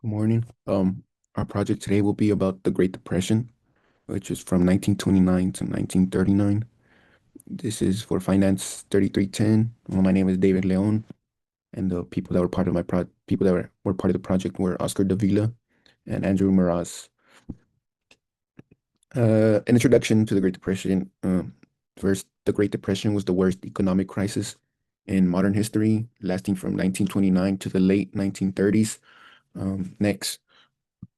Good morning. Our project today will be about the Great Depression, which is from 1929 to 1939. This is for Finance 3310. Well, my name is David Leon, and the people that were part of my people that were part of the project were Oscar Davila and Andrew Meraz. An introduction to the Great Depression. First, the Great Depression was the worst economic crisis in modern history, lasting from 1929 to the late 1930s. Next,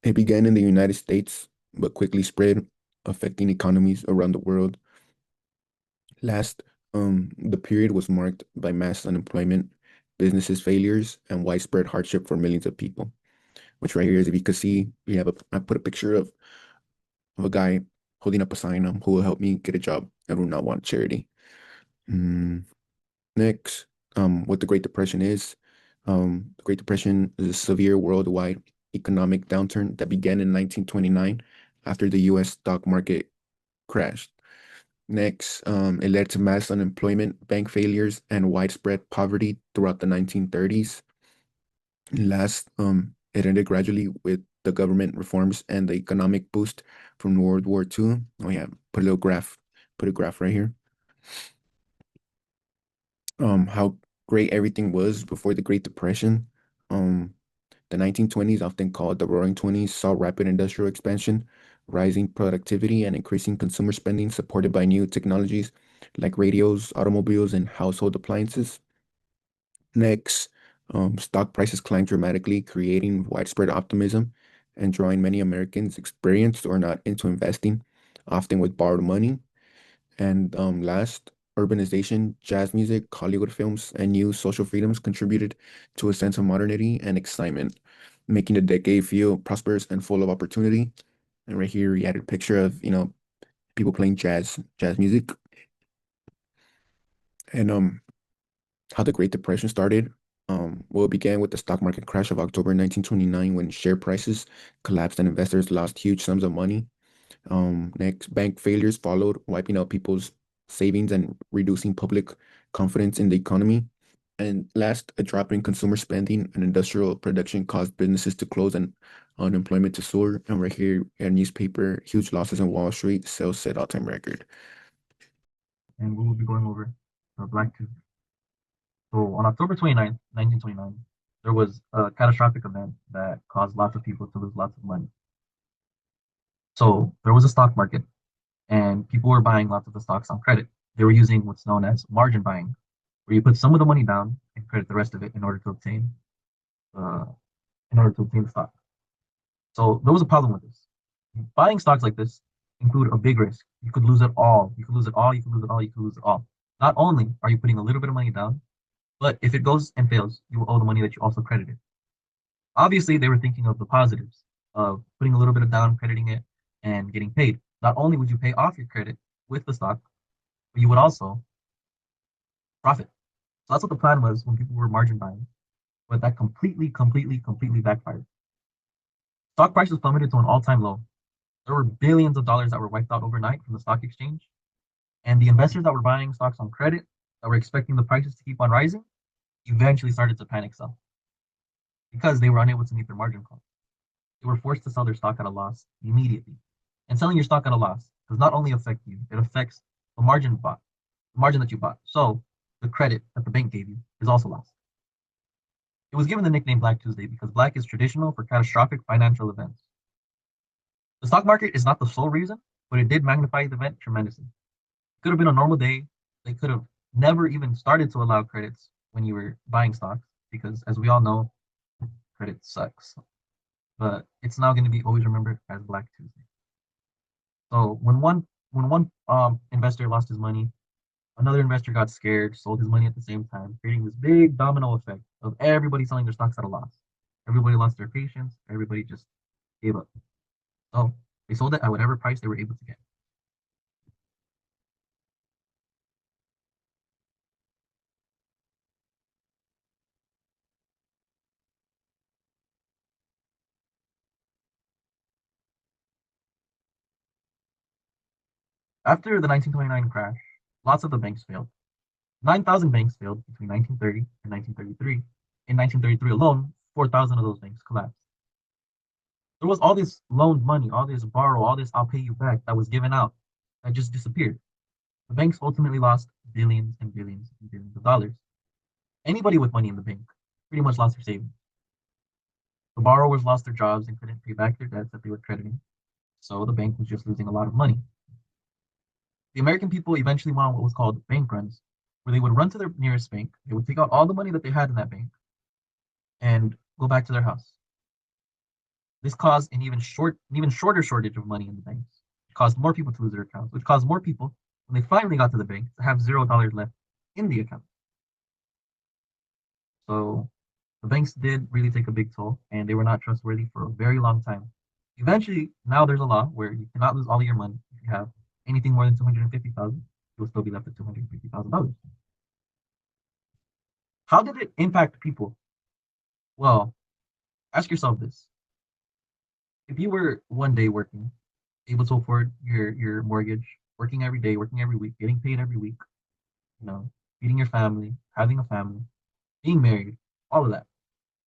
it began in the United States, but quickly spread, affecting economies around the world. Last, the period was marked by mass unemployment, businesses failures, and widespread hardship for millions of people. Which right here is, if you could see, I put a picture of a guy holding up a sign, who will help me get a job. I do not want charity. Mm, Next, what the Great Depression is. The Great Depression is a severe worldwide economic downturn that began in 1929 after the US stock market crashed. Next, it led to mass unemployment, bank failures, and widespread poverty throughout the 1930s. Last, it ended gradually with the government reforms and the economic boost from World War II. Oh yeah, put a graph right here. How great everything was before the Great Depression. Um, the 1920s, often called the Roaring Twenties, saw rapid industrial expansion, rising productivity, and increasing consumer spending, supported by new technologies like radios, automobiles, and household appliances. Next, stock prices climbed dramatically, creating widespread optimism and drawing many Americans experienced or not into investing, often with borrowed money. And last, urbanization, jazz music, Hollywood films, and new social freedoms contributed to a sense of modernity and excitement, making the decade feel prosperous and full of opportunity. And right here, we added a picture of, people playing jazz music. And how the Great Depression started. Well, it began with the stock market crash of October 1929 when share prices collapsed and investors lost huge sums of money. Next, bank failures followed, wiping out people's savings and reducing public confidence in the economy. And last, a drop in consumer spending and industrial production caused businesses to close and unemployment to soar. And right here, a newspaper, huge losses on Wall Street, sales set all-time record. And we will be going over the Black Tooth. So on October 29th, 1929, there was a catastrophic event that caused lots of people to lose lots of money. So there was a stock market, and people were buying lots of the stocks on credit. They were using what's known as margin buying, where you put some of the money down and credit the rest of it uh, in order to obtain the stock. So there was a problem with this. Buying stocks like this include a big risk. You could lose it all. You could lose it all. You could lose it all. You could lose it all. Not only are you putting a little bit of money down, but if it goes and fails, you will owe the money that you also credited. Obviously, they were thinking of the positives of putting a little bit of down, crediting it, and getting paid. Not only would you pay off your credit with the stock, but you would also profit. So that's what the plan was when people were margin buying, but that completely backfired. Stock prices plummeted to an all-time low. There were billions of dollars that were wiped out overnight from the stock exchange, and the investors that were buying stocks on credit, that were expecting the prices to keep on rising, eventually started to panic sell because they were unable to meet their margin call. They were forced to sell their stock at a loss immediately. And selling your stock at a loss does not only affect you, it affects the margin that you bought. So the credit that the bank gave you is also lost. It was given the nickname Black Tuesday because black is traditional for catastrophic financial events. The stock market is not the sole reason, but it did magnify the event tremendously. It could have been a normal day. They could have never even started to allow credits when you were buying stocks because, as we all know, credit sucks. But it's now going to be always remembered as Black Tuesday. So when one investor lost his money, another investor got scared, sold his money at the same time, creating this big domino effect of everybody selling their stocks at a loss. Everybody lost their patience. Everybody just gave up. So they sold it at whatever price they were able to get. After the 1929 crash, lots of the banks failed. 9,000 banks failed between 1930 and 1933. In 1933 alone, 4,000 of those banks collapsed. There was all this loaned money, all this borrow, all this I'll pay you back that was given out that just disappeared. The banks ultimately lost billions and billions and billions of dollars. Anybody with money in the bank pretty much lost their savings. The borrowers lost their jobs and couldn't pay back their debts that they were crediting. So the bank was just losing a lot of money. The American people eventually went on what was called bank runs, where they would run to their nearest bank, they would take out all the money that they had in that bank and go back to their house. This caused an even shorter shortage of money in the banks. It caused more people to lose their accounts, which caused more people, when they finally got to the bank, to have $0 left in the account. So the banks did really take a big toll, and they were not trustworthy for a very long time. Eventually, now there's a law where you cannot lose all of your money if you have anything more than 250,000. You will still be left with $250,000. How did it impact people? Well, ask yourself this: if you were one day working, able to afford your mortgage, working every day, working every week, getting paid every week, you know, feeding your family, having a family, being married, all of that.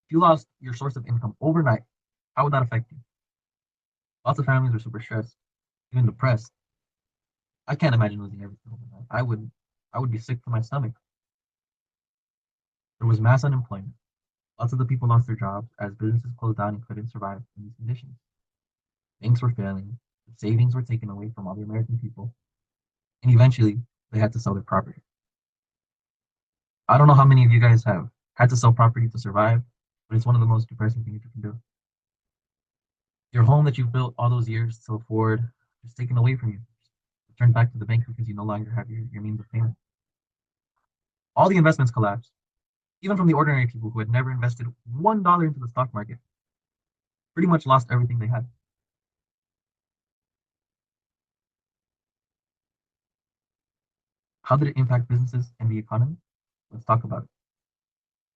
If you lost your source of income overnight, how would that affect you? Lots of families are super stressed, even depressed. I can't imagine losing everything overnight. I would be sick to my stomach. There was mass unemployment. Lots of the people lost their jobs as businesses closed down and couldn't survive in these conditions. Banks were failing, the savings were taken away from all the American people, and eventually they had to sell their property. I don't know how many of you guys have had to sell property to survive, but it's one of the most depressing things you can do. Your home that you've built all those years to afford is taken away from you, returned back to the bank because you no longer have your means of payment. All the investments collapsed, even from the ordinary people who had never invested $1 into the stock market, pretty much lost everything they had. How did it impact businesses and the economy? Let's talk about it.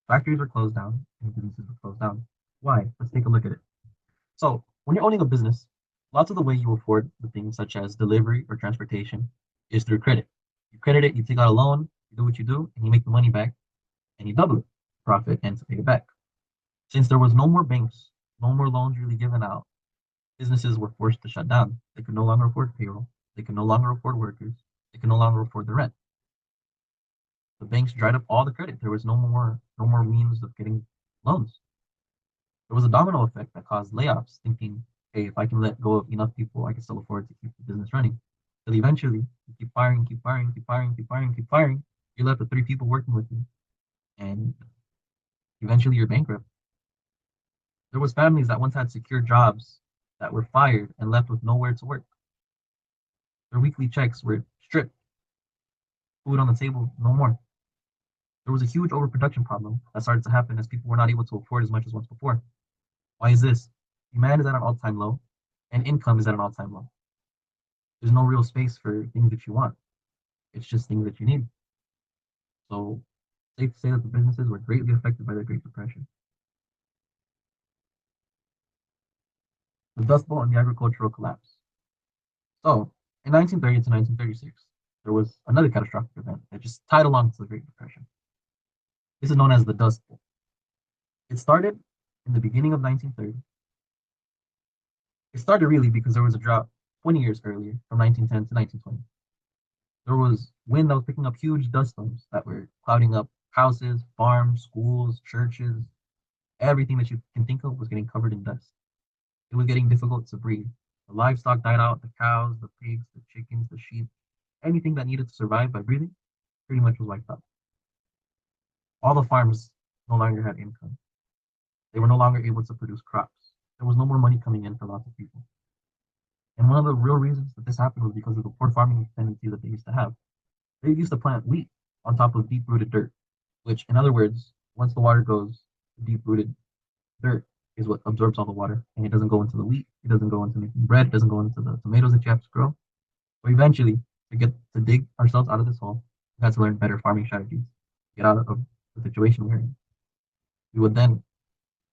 Factories were closed down and businesses were closed down. Why? Let's take a look at it. So, when you're owning a business, lots of the way you afford the things such as delivery or transportation is through credit. You credit it, you take out a loan, you do what you do, and you make the money back, and you double it, profit, and to pay it back. Since there was no more banks, no more loans really given out, businesses were forced to shut down. They could no longer afford payroll, they could no longer afford workers, they could no longer afford the rent. The banks dried up all the credit. There was no more means of getting loans. There was a domino effect that caused layoffs, thinking, hey, if I can let go of enough people, I can still afford to keep the business running. But eventually, you keep firing, keep firing, keep firing, keep firing, keep firing. You're left with three people working with you, and eventually you're bankrupt. There was families that once had secure jobs that were fired and left with nowhere to work. Their weekly checks were stripped, food on the table, no more. There was a huge overproduction problem that started to happen as people were not able to afford as much as once before. Why is this? Demand is at an all-time low, and income is at an all-time low. There's no real space for things that you want. It's just things that you need. So, safe to say that the businesses were greatly affected by the Great Depression. The Dust Bowl and the agricultural collapse. So, in 1930 to 1936, there was another catastrophic event that just tied along to the Great Depression. This is known as the Dust Bowl. It started in the beginning of 1930. It started really because there was a drought 20 years earlier, from 1910 to 1920. There was wind that was picking up huge dust storms that were clouding up houses, farms, schools, churches. Everything that you can think of was getting covered in dust. It was getting difficult to breathe. The livestock died out, the cows, the pigs, the chickens, the sheep, anything that needed to survive by breathing pretty much was wiped out. All the farms no longer had income. They were no longer able to produce crops. There was no more money coming in for lots of people. And one of the real reasons that this happened was because of the poor farming tendencies that they used to have. They used to plant wheat on top of deep-rooted dirt, which, in other words, once the water goes, deep-rooted dirt is what absorbs all the water, and it doesn't go into the wheat, it doesn't go into making bread, it doesn't go into the tomatoes that you have to grow. So eventually, to get to dig ourselves out of this hole, we had to learn better farming strategies, get out of the situation we're in. We would then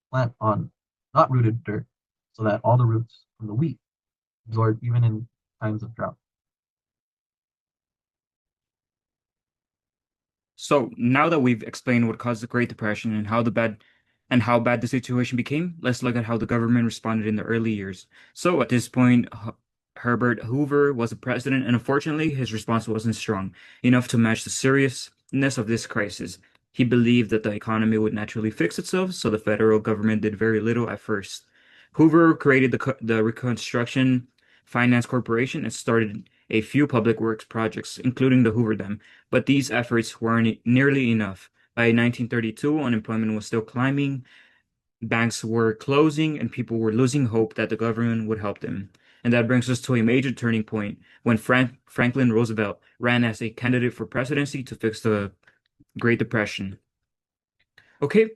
plant on not rooted dirt so that all the roots from the wheat absorb even in times of drought. So now that we've explained what caused the Great Depression and how the bad and how bad the situation became, let's look at how the government responded in the early years. So at this point, Herbert Hoover was the president, and unfortunately, his response wasn't strong enough to match the seriousness of this crisis. He believed that the economy would naturally fix itself, so the federal government did very little at first. Hoover created the Reconstruction Finance Corporation and started a few public works projects, including the Hoover Dam, but these efforts weren't nearly enough. By 1932, unemployment was still climbing, banks were closing, and people were losing hope that the government would help them. And that brings us to a major turning point when Franklin Roosevelt ran as a candidate for presidency to fix the Great Depression. Okay,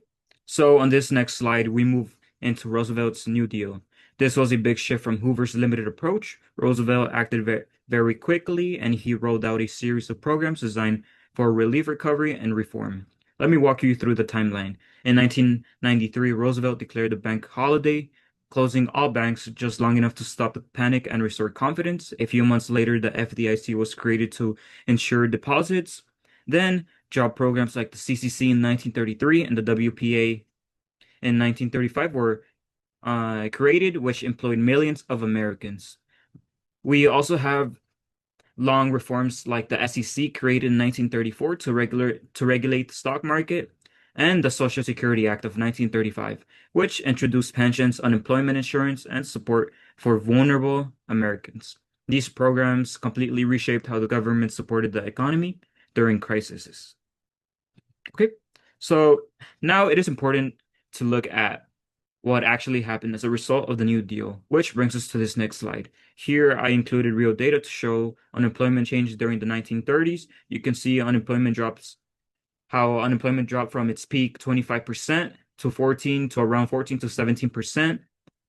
so on this next slide, we move into Roosevelt's New Deal. This was a big shift from Hoover's limited approach. Roosevelt acted very quickly, and he rolled out a series of programs designed for relief, recovery, and reform. Let me walk you through the timeline. In 1993, Roosevelt declared a bank holiday, closing all banks just long enough to stop the panic and restore confidence. A few months later, the FDIC was created to ensure deposits. Then, job programs like the CCC in 1933 and the WPA in 1935 were created, which employed millions of Americans. We also have long reforms like the SEC created in 1934 to regulate the stock market, and the Social Security Act of 1935, which introduced pensions, unemployment insurance, and support for vulnerable Americans. These programs completely reshaped how the government supported the economy during crises. Okay, so now it is important to look at what actually happened as a result of the New Deal, which brings us to this next slide. Here, I included real data to show unemployment changes during the 1930s. You can see how unemployment dropped from its peak 25% to 14 to around 14 to 17%.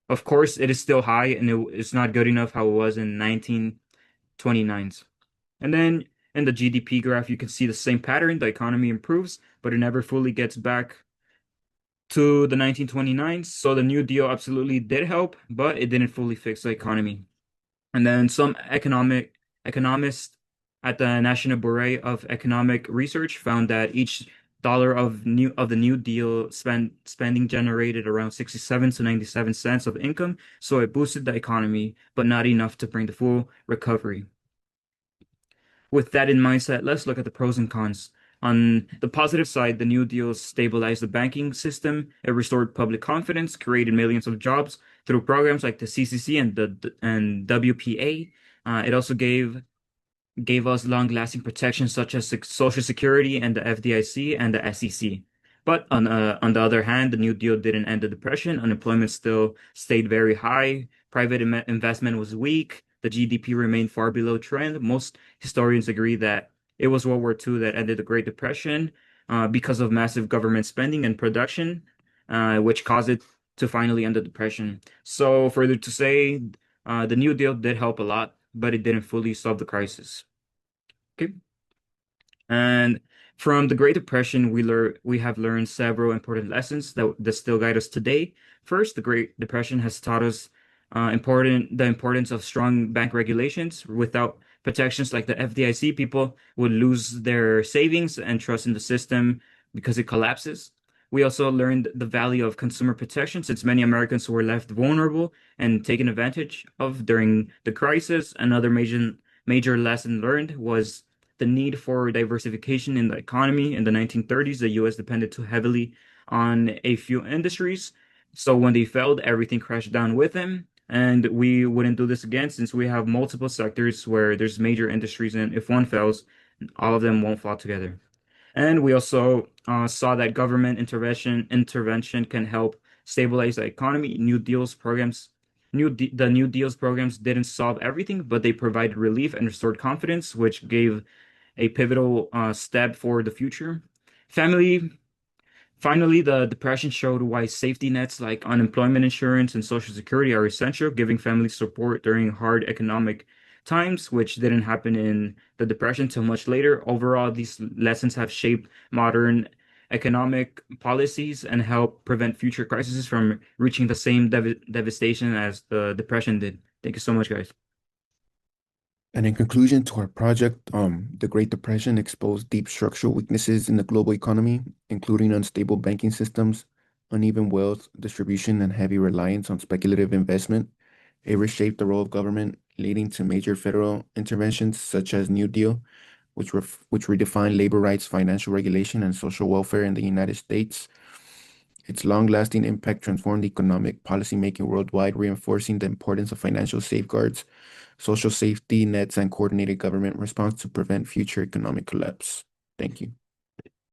Of course, it is still high and it's not good enough how it was in 1929. And then in the GDP graph, you can see the same pattern. The economy improves, but it never fully gets back to the 1929s. So the New Deal absolutely did help, but it didn't fully fix the economy. And then some economists at the National Bureau of Economic Research found that each dollar of the New Deal spending generated around 67 to 97 cents of income. So it boosted the economy, but not enough to bring the full recovery. With that in mindset, let's look at the pros and cons. On the positive side, the New Deal stabilized the banking system. It restored public confidence, created millions of jobs through programs like the CCC and the WPA. It also gave us long-lasting protections such as Social Security and the FDIC and the SEC. But on the other hand, the New Deal didn't end the depression. Unemployment still stayed very high. Private investment was weak. The GDP remained far below trend. Most historians agree that it was World War II that ended the Great Depression because of massive government spending and production, which caused it to finally end the depression. So further to say, the New Deal did help a lot, but it didn't fully solve the crisis. Okay. And from the Great Depression, we have learned several important lessons that still guide us today. First, the Great Depression has taught us the importance of strong bank regulations. Without protections like the FDIC, people would lose their savings and trust in the system because it collapses. We also learned the value of consumer protection since many Americans were left vulnerable and taken advantage of during the crisis. Another major lesson learned was the need for diversification in the economy. In the 1930s, the US depended too heavily on a few industries. So when they failed, everything crashed down with them. And we wouldn't do this again since we have multiple sectors where there's major industries, and if one fails, all of them won't fall together. And we also saw that government intervention can help stabilize the economy. The New Deal's programs didn't solve everything, but they provided relief and restored confidence, which gave a pivotal step for the future. Family, Finally, the Depression showed why safety nets like unemployment insurance and Social Security are essential, giving families support during hard economic times, which didn't happen in the Depression till much later. Overall, these lessons have shaped modern economic policies and help prevent future crises from reaching the same devastation as the Depression did. Thank you so much, guys. And in conclusion to our project, the Great Depression exposed deep structural weaknesses in the global economy, including unstable banking systems, uneven wealth distribution, and heavy reliance on speculative investment. It reshaped the role of government, leading to major federal interventions such as New Deal, which redefined labor rights, financial regulation, and social welfare in the United States. Its long-lasting impact transformed economic policymaking worldwide, reinforcing the importance of financial safeguards, social safety nets, and coordinated government response to prevent future economic collapse. Thank you.